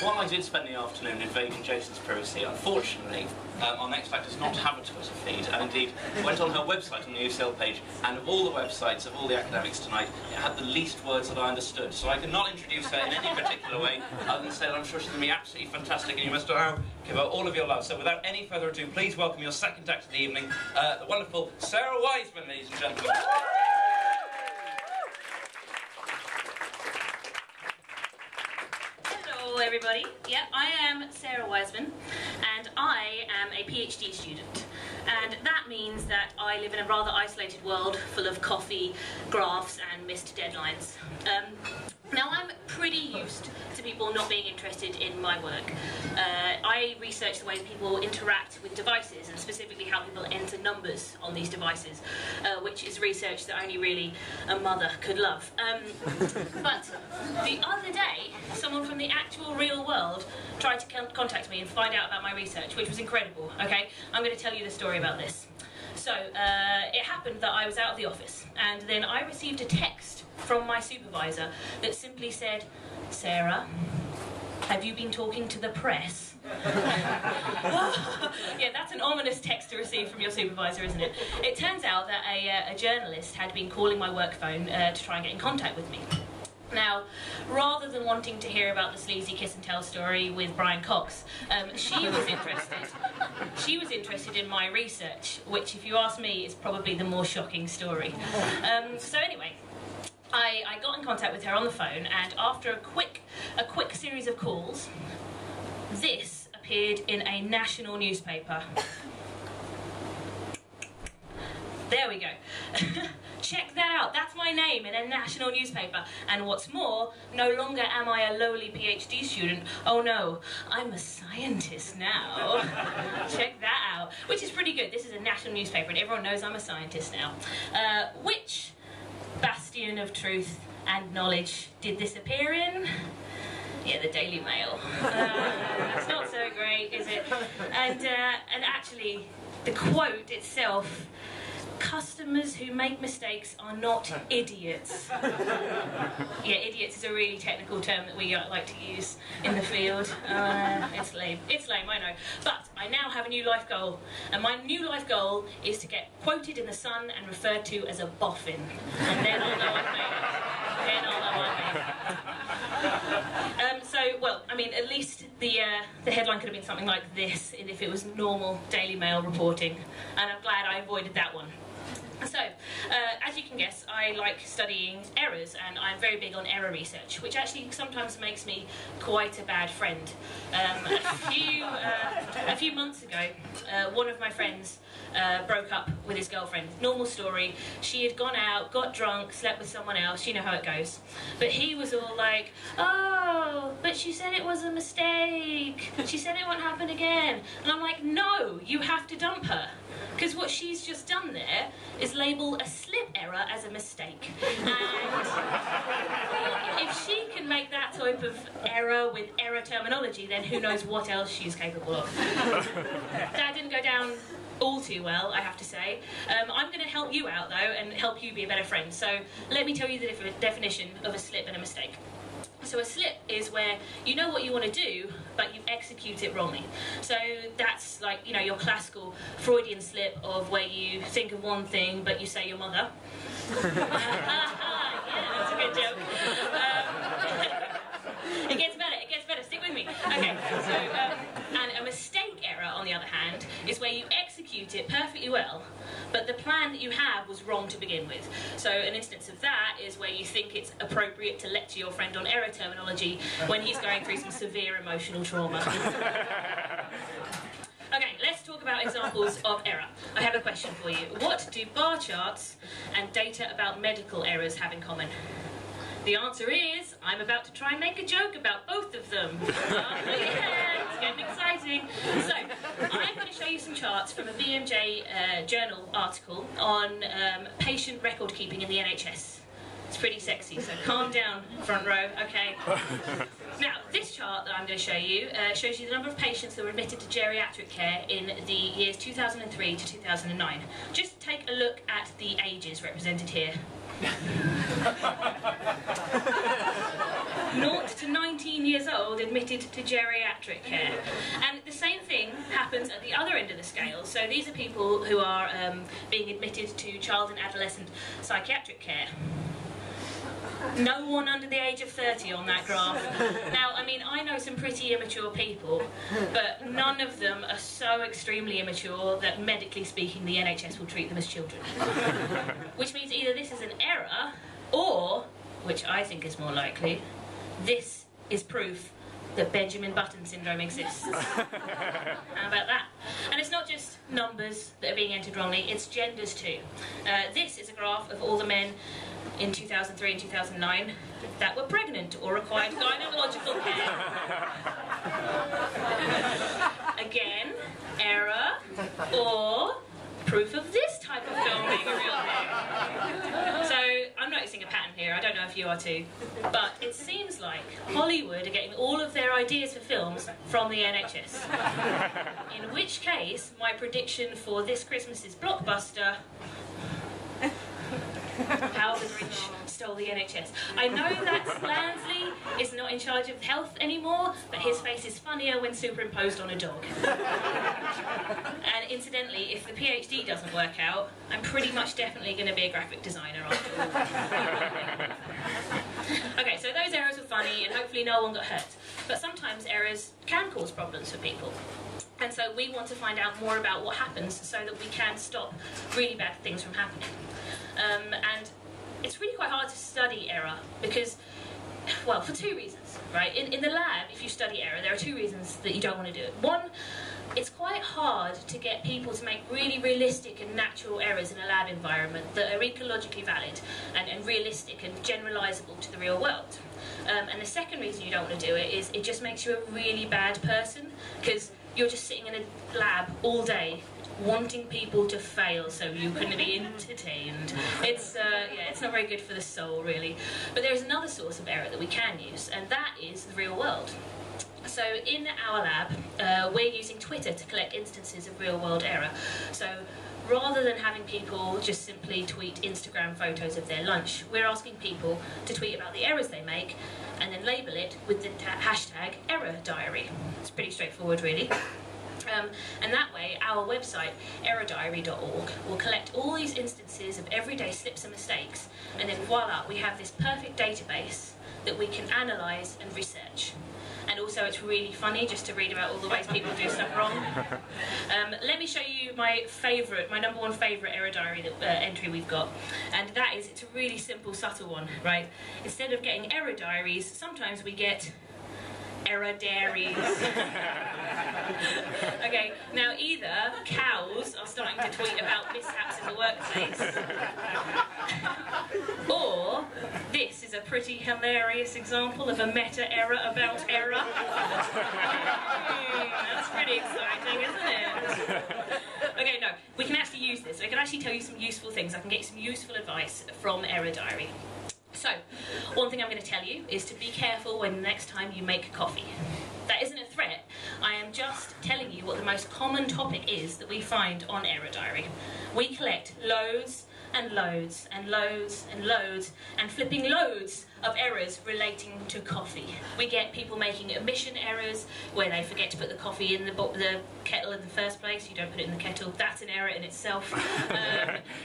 While I did spend the afternoon invading Jason's privacy, unfortunately, our next fact does not have a Twitter feed, and indeed went on her website on the UCL page, and of all the websites of all the academics tonight, it had the least words that I understood. So I could not introduce her in any particular way, other than say that I'm sure she's going to be absolutely fantastic, and you must now give her all of your love. So without any further ado, please welcome your second act of the evening, the wonderful Sarah Wiseman, ladies and gentlemen. Hello everybody, yeah, I am Sarah Wiseman and I am a PhD student, and that means that I live in a rather isolated world full of coffee, graphs and missed deadlines. Now I'm pretty used to people not being interested in my work. I research the way people interact with devices, and specifically how people enter numbers on these devices, which is research that only really a mother could love. But the other day, someone from the actual real world tried to contact me and find out about my research, which was incredible. Okay, I'm going to tell you the story about this. So, it happened that I was out of the office, and then I received a text from my supervisor that simply said, "Sarah, have you been talking to the press?" Yeah, that's an ominous text to receive from your supervisor, isn't it? It turns out that a journalist had been calling my work phone to try and get in contact with me. Now, rather than wanting to hear about the sleazy kiss and tell story with Brian Cox, she was interested in my research, which, if you ask me, is probably the more shocking story. So anyway, I got in contact with her on the phone, and after a quick series of calls, this appeared in a national newspaper. There we go. Check that out, that's my name in a national newspaper. And what's more, no longer am I a lowly PhD student. Oh no, I'm a scientist now. Check that out. Which is pretty good. This is a national newspaper and everyone knows I'm a scientist now. Which bastion of truth and knowledge did this appear in? Yeah, the Daily Mail. It's not so great, is it? And actually, the quote itself, "Customers who make mistakes are not idiots." Yeah, idiots is a really technical term that we like to use in the field. It's lame. It's lame, I know. But I now have a new life goal. And my new life goal is to get quoted in the Sun and referred to as a boffin. And then I'll know I've made it. Then I'll know I've made it. So, well, I mean, at least the headline could have been something like this if it was normal Daily Mail reporting. And I'm glad I avoided that one. So, as you can guess, I like studying errors, and I'm very big on error research, which actually sometimes makes me quite a bad friend. A few months ago, one of my friends broke up with his girlfriend. Normal story. She had gone out, got drunk, slept with someone else. You know how it goes. But he was all like, "Oh, but she said it was a mistake. She said it won't happen again." And I'm like, "No, you have to dump her. Because what she's just done there is label a slip error as a mistake. And if she can make that type of error with error terminology, then who knows what else she's capable of." That didn't go down all too well, I have to say. I'm going to help you out, though, and help you be a better friend. So let me tell you the definition of a slip and a mistake. So a slip is where you know what you want to do, but you execute it wrongly. So that's like, you know, your classical Freudian slip of where you think of one thing, but you say your mother. Yeah, that's a good joke. It gets better, stick with me. Okay, so, and a mistake error, on the other hand, is where you execute it perfectly well, but the plan that you have was wrong to begin with. So an instance of that is where you think it's appropriate to lecture your friend on error terminology when he's going through some severe emotional trauma. Okay, let's talk about examples of error. I have a question for you. What do bar charts and data about medical errors have in common? The answer is, I'm about to try and make a joke about both of them. Yeah, it's getting exciting. So, I'm going to show you some charts from a BMJ journal article on patient record keeping in the NHS. It's pretty sexy, so calm down, front row, okay? Now, this chart that I'm going to show you shows you the number of patients that were admitted to geriatric care in the years 2003 to 2009. Just take a look at the ages represented here. 0 to to 19 years old admitted to geriatric care. And the same thing happens at the other end of the scale. So these are people who are being admitted to child and adolescent psychiatric care. No one under the age of 30 on that graph. Now, I mean, I know some pretty immature people, but none of them are so extremely immature that, medically speaking, the NHS will treat them as children. Which means either this is an error, or, which I think is more likely, this is proof that Benjamin Button syndrome exists. How about that? And it's not just numbers that are being entered wrongly, it's genders too. This is a graph of all the men in 2003 and 2009 that were pregnant or required gynecological care. Again, error, or proof of this type of film being a real thing. So, I'm noticing a pattern here, I don't know if you are too, but it seems like Hollywood are getting all of their ideas for films from the NHS. In which case, my prediction for this Christmas's blockbuster, How the Grinch Stole the NHS. I know that Lansley is not in charge of health anymore, but his face is funnier when superimposed on a dog. And incidentally, if the PhD doesn't work out, I'm pretty much definitely going to be a graphic designer after all. Okay, so those errors were funny, and hopefully no one got hurt. But sometimes errors can cause problems for people. And so we want to find out more about what happens so that we can stop really bad things from happening. And it's really quite hard to study error because, well, for two reasons, right? In the lab, if you study error, there are two reasons that you don't want to do it. One, it's quite hard to get people to make really realistic and natural errors in a lab environment that are ecologically valid and realistic and generalisable to the real world. And the second reason you don't want to do it is it just makes you a really bad person because you're just sitting in a lab all day wanting people to fail so you can be entertained. It's not very good for the soul, really. But there's another source of error that we can use, and that is the real world. So in our lab, we're using Twitter to collect instances of real-world error. So rather than having people just simply tweet Instagram photos of their lunch, we're asking people to tweet about the errors they make and then label it with the hashtag error diary. It's pretty straightforward, really. And that way, our website, errordiary.org, will collect all these instances of everyday slips and mistakes, and then voila, we have this perfect database that we can analyse and research. And also, it's really funny just to read about all the ways people do stuff wrong. Let me show you my number one favourite error diary entry we've got, and that is, it's a really simple, subtle one, right? Instead of getting error diaries, sometimes we get error dairies. Okay, now either cows are starting to tweet about mishaps in the workplace, or this is a pretty hilarious example of a meta-error about error. That's pretty exciting, isn't it? Okay, no, we can actually use this. I can actually tell you some useful things. I can get you some useful advice from Error Diary. So, one thing I'm going to tell you is to be careful when the next time you make coffee. That isn't a threat, I am just telling you what the most common topic is that we find on Error Diary. We collect loads and loads and loads and loads and flipping loads of errors relating to coffee. We get people making omission errors where they forget to put the coffee in the kettle in the first place. You don't put it in the kettle. That's an error in itself.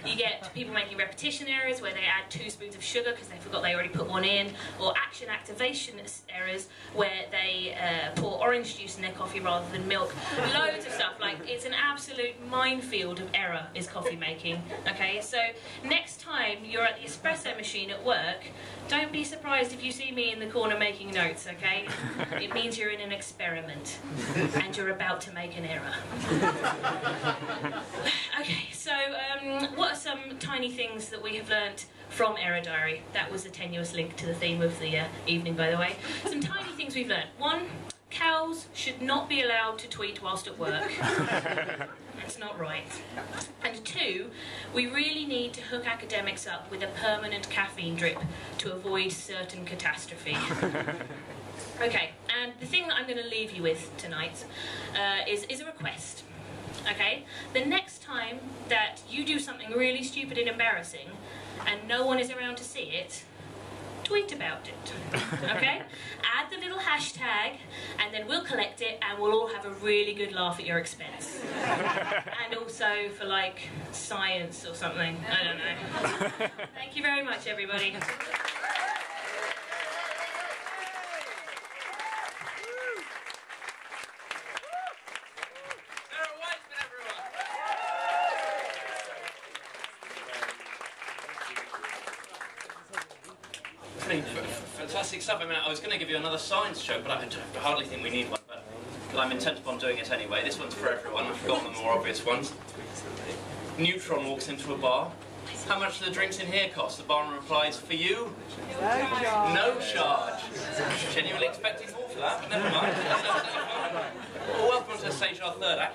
You get people making repetition errors where they add 2 spoons of sugar because they forgot they already put one in, or action activation errors where they pour orange juice in their coffee rather than milk. Loads of stuff. Like, it's an absolute minefield of error is coffee making. Okay, so next time you're at the espresso machine at work, don't be surprised if you see me in the corner making notes, okay? It means you're in an experiment and you're about to make an error. Okay, so what are some tiny things that we have learnt from Error Diary? That was a tenuous link to the theme of the evening, by the way. Some tiny things we've learnt. 1, cows should not be allowed to tweet whilst at work. That's not right. And 2, we really need to hook academics up with a permanent caffeine drip to avoid certain catastrophe. Okay, and the thing that I'm going to leave you with tonight is a request. Okay? The next time that you do something really stupid and embarrassing and no one is around to see it, tweet about it. Okay? Add the little hashtag, and then we'll collect it, and we'll all have a really good laugh at your expense. And also for, like, science or something. I don't know. Thank you very much, everybody. Fantastic stuff. I mean, I was going to give you another science show, but I hardly think we need one. But I'm intent upon doing it anyway. This one's for everyone. I've forgotten the more obvious ones. Neutron walks into a bar. How much do the drinks in here cost? The barman replies, for you? No charge. Genuinely expecting more for that, but never mind. Well, welcome to the stage, our third act.